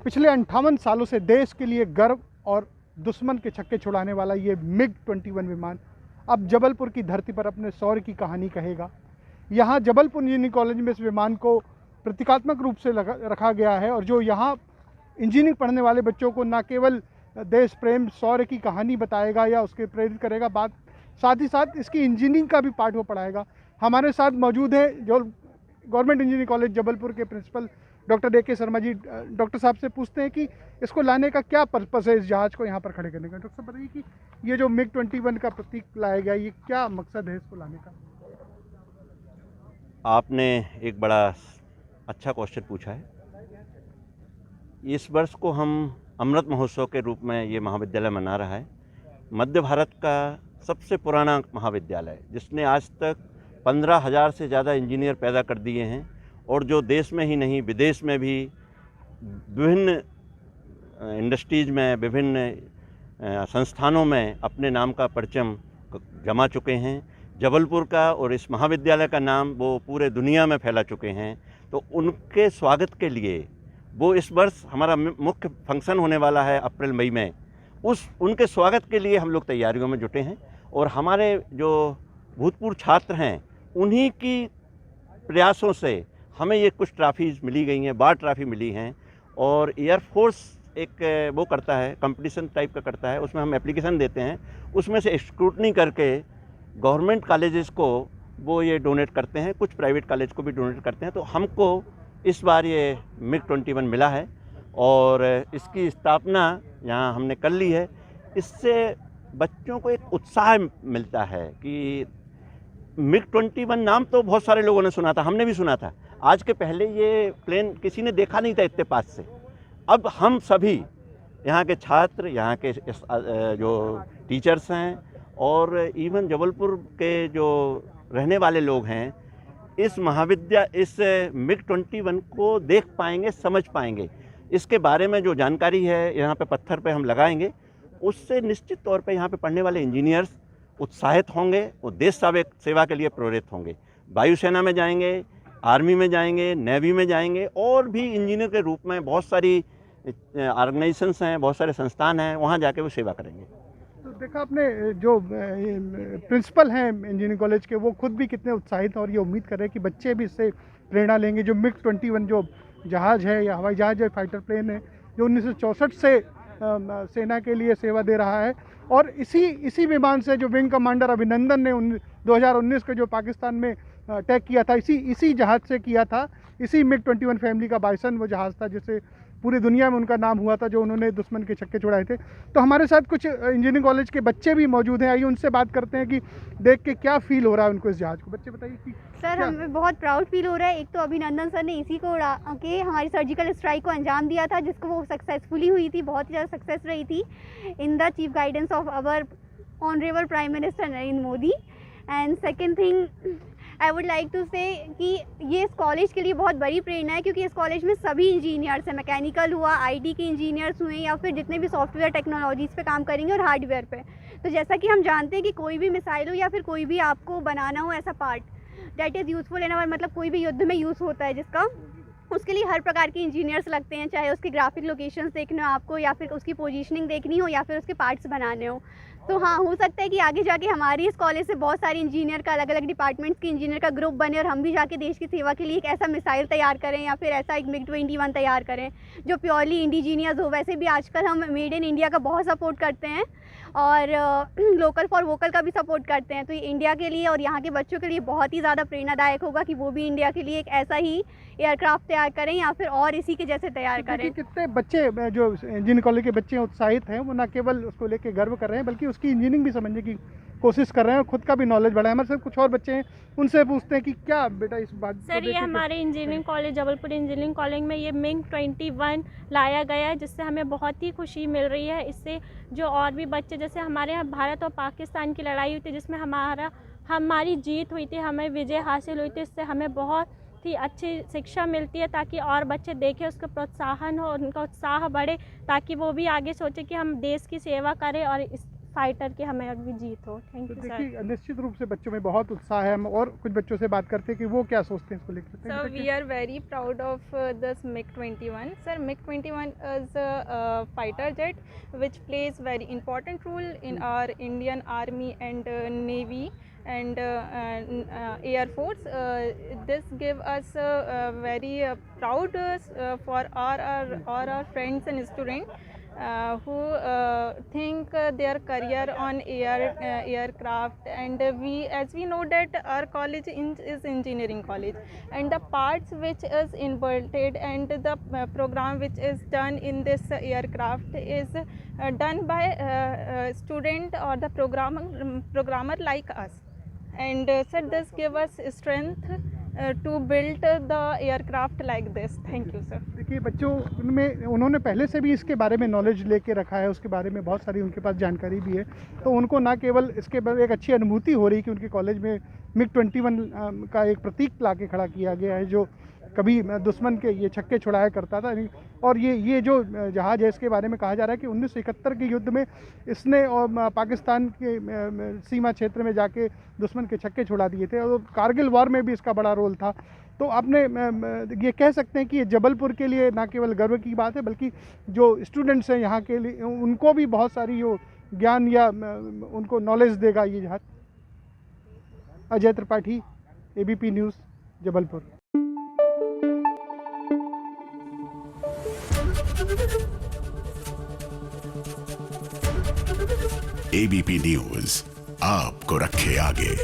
पिछले 58 सालों से देश के लिए गर्व और दुश्मन के छक्के छुड़ाने वाला ये MiG-21 विमान अब जबलपुर की धरती पर अपने शौर्य की कहानी कहेगा। यहाँ जबलपुर इंजीनियरिंग कॉलेज में इस विमान को प्रतीकात्मक रूप से रखा गया है और जो यहाँ इंजीनियरिंग पढ़ने वाले बच्चों को न केवल देश प्रेम शौर्य की कहानी बताएगा या उसके प्रेरित करेगा, साथ ही साथ इसकी इंजीनियरिंग का भी पार्ट वो पढ़ाएगा। हमारे साथ मौजूद है जो गवर्नमेंट इंजीनियरिंग कॉलेज जबलपुर के principal doctor A.K. Sharma ji. Doctor साहब से पूछते हैं कि इसको लाने का क्या पर्पस है, इस जहाज़ को यहाँ पर खड़े करने का। डॉक्टर साहब बताइए कि ये जो MiG-21 का प्रतीक लाया गया, ये क्या मकसद है इसको लाने का? आपने एक बड़ा अच्छा क्वेश्चन पूछा है। इस वर्ष को हम अमृत महोत्सव के रूप में ये महाविद्यालय मना रहा है। मध्य भारत का सबसे पुराना महाविद्यालय जिसने आज तक 15,000 से ज़्यादा इंजीनियर पैदा कर दिए हैं और जो देश में ही नहीं विदेश में भी विभिन्न इंडस्ट्रीज़ में विभिन्न संस्थानों में अपने नाम का परचम जमा चुके हैं। जबलपुर का और इस महाविद्यालय का नाम वो पूरे दुनिया में फैला चुके हैं। तो उनके स्वागत के लिए वो इस वर्ष हमारा मुख्य फंक्शन होने वाला है अप्रैल मई में, उनके स्वागत के लिए हम लोग तैयारियों में जुटे हैं। और हमारे जो भूतपूर्व छात्र हैं उन्हीं की प्रयासों से हमें ये कुछ ट्रॉफीज़ मिली गई हैं, बार ट्रॉफी मिली हैं। और एयरफोर्स एक वो करता है, कंपटीशन टाइप का करता है, उसमें हम एप्लीकेशन देते हैं, उसमें से स्क्रूटनी करके गवर्नमेंट कॉलेजेस को वो ये डोनेट करते हैं, कुछ प्राइवेट कॉलेज को भी डोनेट करते हैं। तो हमको इस बार ये MiG-21 मिला है और इसकी स्थापना यहाँ हमने कर ली है। इससे बच्चों को एक उत्साह मिलता है कि MiG-21 नाम तो बहुत सारे लोगों ने सुना था, हमने भी सुना था। आज के पहले ये प्लेन किसी ने देखा नहीं था इतने पास से। अब हम सभी यहाँ के छात्र, यहाँ के जो टीचर्स हैं और इवन जबलपुर के जो रहने वाले लोग हैं इस MiG-21 को देख पाएंगे, समझ पाएंगे। इसके बारे में जो जानकारी है यहाँ पे पत्थर पे हम लगाएंगे, उससे निश्चित तौर पे यहाँ पे पढ़ने वाले इंजीनियर्स उत्साहित होंगे और देश सेवा के लिए प्रेरित होंगे। वायुसेना में जाएंगे, आर्मी में जाएंगे, नेवी में जाएंगे और भी इंजीनियर के रूप में बहुत सारी ऑर्गेनाइजेशंस हैं, बहुत सारे संस्थान हैं, वहाँ जाके वो सेवा करेंगे। तो देखा आपने जो प्रिंसिपल हैं इंजीनियरिंग कॉलेज के, वो खुद भी कितने उत्साहित हैं और ये उम्मीद कर रहे हैं कि बच्चे भी इससे प्रेरणा लेंगे। जो MiG-21 जो जहाज़ है या हवाई जहाज़ है, फाइटर प्लेन है, जो 1964 से सेना के लिए सेवा दे रहा है और इसी विमान से जो विंग कमांडर अभिनंदन ने 2019 के जो पाकिस्तान में अटैक किया था, इसी जहाज़ से किया था। इसी MiG-21 फैमिली का बाइसन वो जहाज़ था जिससे पूरी दुनिया में उनका नाम हुआ था, जो उन्होंने दुश्मन के छक्के छुड़ाए थे। तो हमारे साथ कुछ इंजीनियरिंग कॉलेज के बच्चे भी मौजूद हैं, आइए उनसे बात करते हैं कि देख के क्या फील हो रहा है उनको इस जहाज़ को। बच्चे बताइए कि सर हमें बहुत प्राउड फील हो रहा है। एक तो अभिनंदन सर ने इसी को उड़ा के हमारी सर्जिकल स्ट्राइक को अंजाम दिया था, जिसको वो सक्सेसफुली हुई थी, बहुत ही ज़्यादा सक्सेस रही थी in the chief guidance of our honourable prime minister Narendra Modi. And second thing I would like to say कि ये इस कॉलेज के लिए बहुत बड़ी प्रेरणा है, क्योंकि इस कॉलेज में सभी इंजीनियर्स हैं, मैकेनिकल हुआ, IT के इंजीनियर्स हुए या फिर जितने भी सॉफ्टवेयर टेक्नोलॉजीज़ पे काम करेंगे और हार्डवेयर पे। तो जैसा कि हम जानते हैं कि कोई भी मिसाइल हो या फिर कोई भी आपको बनाना हो ऐसा part that is useful in our, मतलब कोई भी युद्ध में यूज़ होता है जिसका, उसके लिए हर प्रकार के इंजीनियर्स लगते हैं, चाहे उसके ग्राफिक लोकेशंस देखने हो आपको या फिर उसकी पोजीशनिंग देखनी हो या फिर उसके पार्ट्स बनाने हो। तो हाँ, हो सकता है कि आगे जाके हमारी इस कॉलेज से बहुत सारे इंजीनियर का, अलग अलग डिपार्टमेंट्स के इंजीनियर का ग्रुप बने और हम भी जाके देश की सेवा के लिए एक ऐसा मिसाइल तैयार करें या फिर ऐसा एक MiG-21 तैयार करें जो प्योरली इंडिजीनियस हो। वैसे भी आजकल हम मेड इन इंडिया का बहुत सपोर्ट करते हैं और लोकल फॉर वोकल का भी सपोर्ट करते हैं। तो ये इंडिया के लिए और यहाँ के बच्चों के लिए बहुत ही ज़्यादा प्रेरणादायक होगा कि वो भी इंडिया के लिए एक ऐसा ही एयरक्राफ्ट तैयार करें या फिर और इसी के जैसे तैयार करें। कितने बच्चे जो इंजीनियरिंग कॉलेज के बच्चे उत्साहित हैं, वो न केवल उसको लेके गर्व कर रहे हैं बल्कि उसकी इंजीनियरिंग भी समझने की कोशिश कर रहे हैं और खुद का भी नॉलेज बढ़ाए। हमारे साथ कुछ और बच्चे हैं, उनसे पूछते हैं कि क्या बेटा इस बात सर ये हमारे engineering college Jabalpur engineering college में ये MiG-21 लाया गया है, जिससे हमें बहुत ही खुशी मिल रही है। इससे जो और भी बच्चे, जैसे हमारे यहाँ भारत और पाकिस्तान की लड़ाई हुई थी जिसमें हमारी जीत हुई थी, हमें विजय हासिल हुई थी, इससे हमें बहुत ही अच्छी शिक्षा मिलती है ताकि और बच्चे देखें, उसका प्रोत्साहन हो, उनका उत्साह बढ़े ताकि वो भी आगे सोचे कि हम देश की सेवा करें और इस फाइटर की हमें भी जीत हो। थैंक तो यू सर। देखिए निश्चित रूप से बच्चों में बहुत उत्साह है। हम और कुछ बच्चों से बात करते हैं कि वो क्या सोचते हैं इसको लेकर। So we are very proud of this MiG-21. Sir, MiG-21 is a fighter jet which plays very important role in our Indian Army and Navy and Air Force. This give us very proud for our friends and students who think their career on aircraft, and as we know that our college is engineering college, and the parts which is involved and the program which is done in this aircraft is done by student or the programmer like us, and sir, this give us strength to build the aircraft like this. Thank you sir. देखिए बच्चों में उन्होंने पहले से भी इसके बारे में नॉलेज लेके रखा है, उसके बारे में बहुत सारी उनके पास जानकारी भी है। तो उनको ना केवल इसके बारे में एक अच्छी अनुभूति हो रही कि उनके कॉलेज में MiG-21 का एक प्रतीक ला के खड़ा किया गया है जो कभी दुश्मन के ये छक्के छुड़ाया करता था। और ये जो जहाज़ है इसके बारे में कहा जा रहा है कि 1971 के युद्ध में इसने और पाकिस्तान के सीमा क्षेत्र में जाके दुश्मन के छक्के छुड़ा दिए थे, और कारगिल वॉर में भी इसका बड़ा रोल था। तो आपने ये कह सकते हैं कि ये जबलपुर के लिए ना केवल गर्व की बात है बल्कि जो स्टूडेंट्स हैं यहाँ के लिए उनको भी बहुत सारी जो ज्ञान या उनको नॉलेज देगा ये जहाज़। Ajay Tripathi, ABP news, Jabalpur. ABP news आपको रखे आगे।